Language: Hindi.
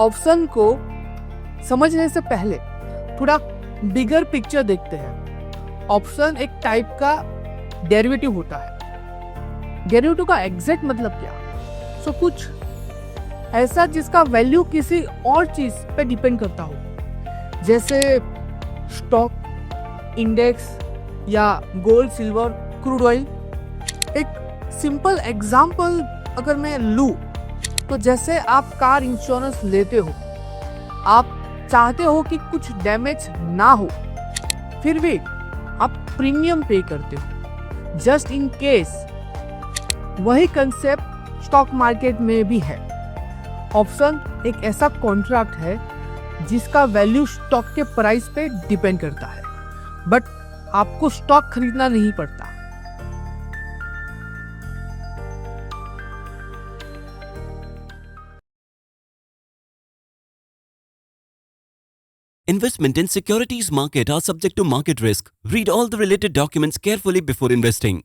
ऑप्शन को समझने से पहले थोड़ा बिगर पिक्चर देखते हैं। ऑप्शन एक टाइप का डेरिवेटिव होता है। डेरिवेटिव का एग्जैक्ट मतलब क्या? कुछ ऐसा जिसका वैल्यू किसी और चीज पे डिपेंड करता हो, जैसे स्टॉक, इंडेक्स या गोल्ड, सिल्वर, क्रूड ऑयल। एक सिंपल एग्जांपल अगर मैं लूं तो जैसे आप कार इंश्योरेंस लेते हो, आप चाहते हो कि कुछ डैमेज ना हो, फिर भी आप प्रीमियम पे करते हो जस्ट इन केस। वही कंसेप्ट स्टॉक मार्केट में भी है। ऑप्शन एक ऐसा कॉन्ट्रैक्ट है जिसका वैल्यू स्टॉक के प्राइस पे डिपेंड करता है, बट आपको स्टॉक खरीदना नहीं पड़ता। Investment in securities market are subject to market risk. Read all the related documents carefully before investing.